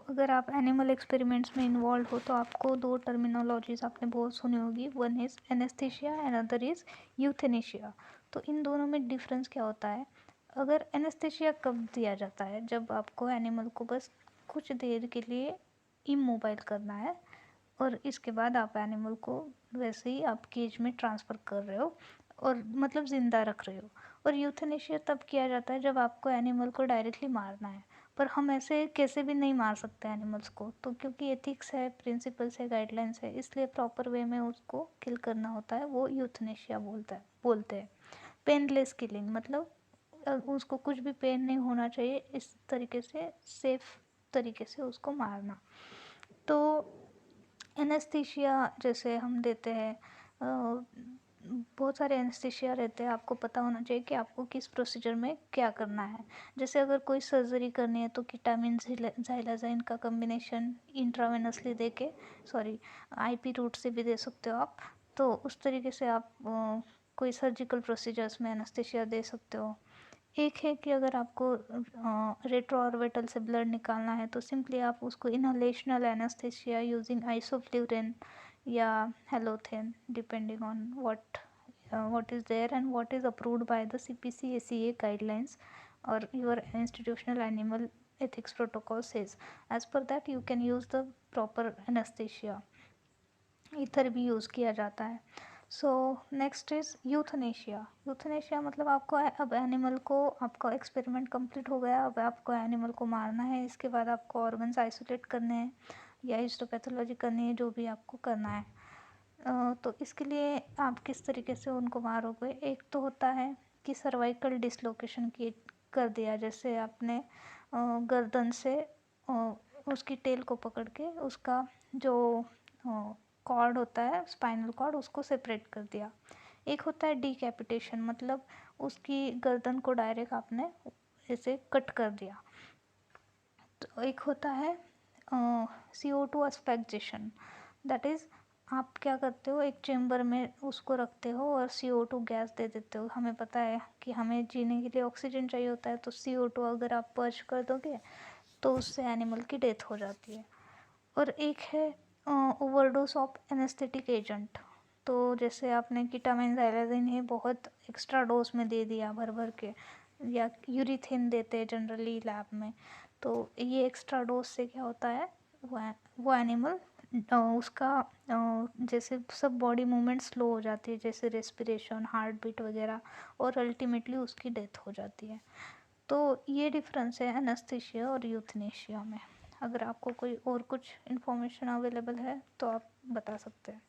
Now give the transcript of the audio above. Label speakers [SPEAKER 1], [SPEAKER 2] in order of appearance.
[SPEAKER 1] अगर आप animal experiments में इन्वॉल्व हो तो आपको दो टर्मिनोलॉजीज आपने बहुत सुनी होगी, one is anaesthesia and other is euthanasia. तो इन दोनों में डिफरेंस क्या होता है? अगर एनेस्थीसिया कब दिया जाता है? जब आपको एनिमल को बस कुछ देर के लिए इमोबाइल करना है और इसके बाद आप एनिमल को वैसे ही आप केज में ट्रांसफ़र कर रहे हो और मतलब ज़िंदा रख रहे हो। और यूथेनेशिया तब किया जाता है जब आपको एनिमल को डायरेक्टली मारना है, पर हम ऐसे कैसे भी नहीं मार सकते एनिमल्स को, तो क्योंकि एथिक्स है, प्रिंसिपल्स है, गाइडलाइंस है, इसलिए प्रॉपर वे में उसको किल करना होता है, वो यूथनेशिया बोलते हैं। पेनलेस किलिंग मतलब उसको कुछ भी पेन नहीं होना चाहिए, इस तरीके से सेफ तरीके से उसको मारना। तो एनेस्थीसिया जैसे हम देते हैं, बहुत सारे एनेस्थीसिया रहते हैं, आपको पता होना चाहिए कि आपको किस प्रोसीजर में क्या करना है। जैसे अगर कोई सर्जरी करनी है तो कीटामिन ज़ाइलाज़ाइन का कम्बिनेशन इंट्रावेनसली दे के, सॉरी आईपी रूट से भी दे सकते हो आप। तो उस तरीके से आप कोई सर्जिकल प्रोसीजर्स में एनेस्थीसिया दे सकते हो। एक है कि अगर आपको रेट्रोऑर्बिटल से ब्लड निकालना है तो सिंपली आप उसको इनहलेशनल एनेस्थीसिया यूजिंग आइसोफ्लुरिन या halothane, depending on what is there and what is approved by the CPC-ACA guidelines or your institutional animal ethics protocol says. As per that you can use the proper anesthesia. Ether भी use किया जाता है। Next is euthanasia. Euthanasia मतलब आपको अब animal को, आपका experiment complete हो गया, अब आपको एनिमल को मारना है, इसके बाद आपको ऑर्गन्स आइसोलेट करने हैं या हिस्टोपैथोलॉजी करनी है, जो भी आपको करना है। तो इसके लिए आप किस तरीके से उनको मारोगे? एक तो होता है कि सर्वाइकल डिसलोकेशन की कर दिया, जैसे आपने गर्दन से उसकी टेल को पकड़ के उसका जो कॉर्ड होता है, स्पाइनल कॉर्ड, उसको सेपरेट कर दिया। एक होता है डिकैपिटेशन, मतलब उसकी गर्दन को डायरेक्ट आपने ऐसे कट कर दिया। तो एक होता है CO2 एस्फेक्जेशन, दैट इज़ आप क्या करते हो, एक चेम्बर में उसको रखते हो और CO2 गैस दे देते हो। हमें पता है कि हमें जीने के लिए ऑक्सीजन चाहिए होता है, तो CO2 अगर आप पर्च कर दोगे तो उससे एनिमल की डेथ हो जाती है। और एक है ओवरडोज ऑफ एनेस्थेटिक एजेंट। तो जैसे आपने कीटामिन ज़ाइलाज़ाइन है बहुत एक्स्ट्रा डोज में दे दिया भर भर के, या यूरिथेन देते हैं जनरली लैब में, तो ये एक्स्ट्रा डोज से क्या होता है, वो एनिमल उसका जैसे सब बॉडी मूवमेंट स्लो हो जाती है, जैसे रेस्पिरेशन, हार्ट बीट वगैरह, और अल्टीमेटली उसकी डेथ हो जाती है। तो ये डिफरेंस है एनेस्थीसिया और यूथनेशिया में। अगर आपको कोई और कुछ इन्फॉर्मेशन अवेलेबल है तो आप बता सकते हैं।